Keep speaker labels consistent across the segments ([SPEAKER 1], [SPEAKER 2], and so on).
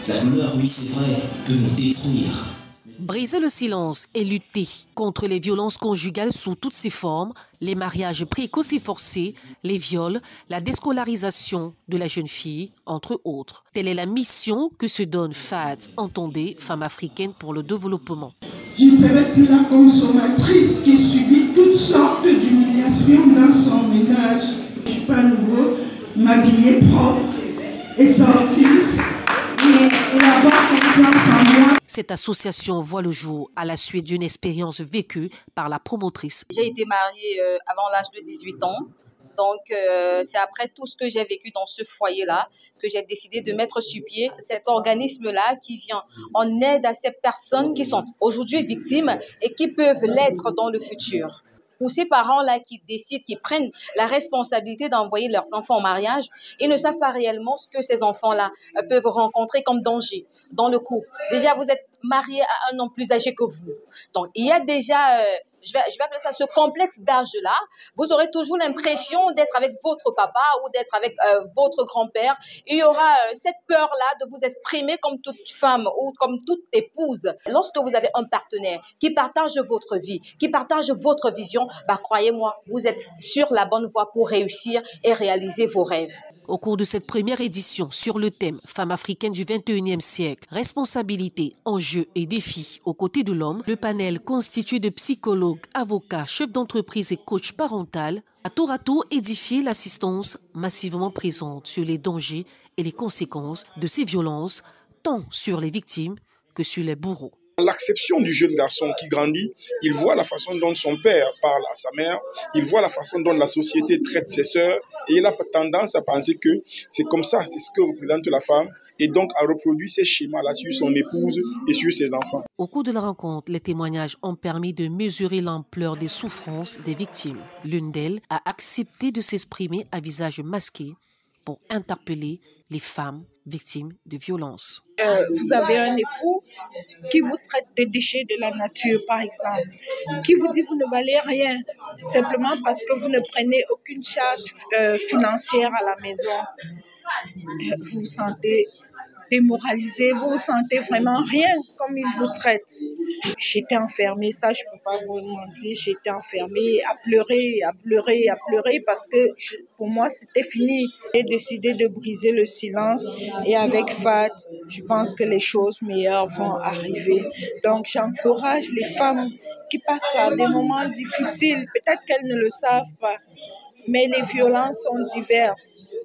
[SPEAKER 1] La douleur, oui, c'est vrai, peut nous détruire.
[SPEAKER 2] Briser le silence et lutter contre les violences conjugales sous toutes ses formes, les mariages précoces et forcés, les viols, la déscolarisation de la jeune fille, entre autres. Telle est la mission que se donne Fad Entendez, femme africaine pour le développement.
[SPEAKER 3] Je ne serai plus la consommatrice qui subit toutes sortes d'humiliations dans son ménage. Je ne peux à nouveau m'habiller propre et sortir et avoir confiance en moi.
[SPEAKER 2] Cette association voit le jour à la suite d'une expérience vécue par la promotrice.
[SPEAKER 4] J'ai été mariée avant l'âge de 18 ans. Donc, c'est après tout ce que j'ai vécu dans ce foyer-là que j'ai décidé de mettre sur pied cet organisme-là qui vient en aide à ces personnes qui sont aujourd'hui victimes et qui peuvent l'être dans le futur. Pour ces parents-là qui décident, qui prennent la responsabilité d'envoyer leurs enfants au mariage, ils ne savent pas réellement ce que ces enfants-là peuvent rencontrer comme danger dans le couple. Déjà, vous êtes marié à un homme plus âgé que vous. Donc, il y a déjà, je vais appeler ça ce complexe d'âge-là. Vous aurez toujours l'impression d'être avec votre papa ou d'être avec votre grand-père. Il y aura cette peur-là de vous exprimer comme toute femme ou comme toute épouse. Lorsque vous avez un partenaire qui partage votre vie, qui partage votre vision, croyez-moi, vous êtes sur la bonne voie pour réussir et réaliser vos rêves.
[SPEAKER 2] Au cours de cette première édition sur le thème « Femmes africaines du 21e siècle, responsabilités, enjeux et défis aux côtés de l'homme », le panel constitué de psychologues, avocats, chefs d'entreprise et coachs parentaux a tour à tour édifié l'assistance massivement présente sur les dangers et les conséquences de ces violences, tant sur les victimes que sur les bourreaux.
[SPEAKER 5] L'acception du jeune garçon qui grandit, il voit la façon dont son père parle à sa mère, il voit la façon dont la société traite ses sœurs et il a tendance à penser que c'est comme ça, c'est ce que représente la femme et donc à reproduire ces schémas-là sur son épouse et sur ses enfants.
[SPEAKER 2] Au cours de la rencontre, les témoignages ont permis de mesurer l'ampleur des souffrances des victimes. L'une d'elles a accepté de s'exprimer à visage masqué pour interpeller les femmes victimes de violences.
[SPEAKER 6] Vous avez un époux qui vous traite de déchets de la nature, par exemple, qui vous dit que vous ne valez rien, simplement parce que vous ne prenez aucune charge financière à la maison. Vous vous sentez démoralisé, vous vous sentez vraiment rien comme il vous traite. J'étais enfermée, ça je ne peux pas vous mentir, j'étais enfermée à pleurer parce que pour moi c'était fini. J'ai décidé de briser le silence et avec Fad, je pense que les choses meilleures vont arriver. Donc j'encourage les femmes qui passent par des moments difficiles, peut-être qu'elles ne le savent pas, mais les violences sont diverses.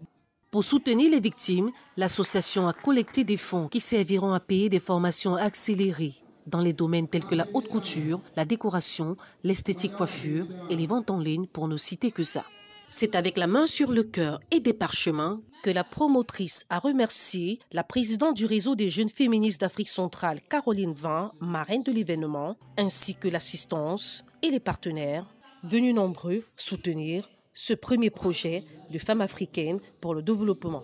[SPEAKER 2] Pour soutenir les victimes, l'association a collecté des fonds qui serviront à payer des formations accélérées dans les domaines tels que la haute couture, la décoration, l'esthétique coiffure et les ventes en ligne pour ne citer que ça. C'est avec la main sur le cœur et des parchemins que la promotrice a remercié la présidente du réseau des jeunes féministes d'Afrique centrale, Caroline Vin, marraine de l'événement, ainsi que l'assistance et les partenaires venus nombreux soutenir ce premier projet de femmes africaines pour le développement.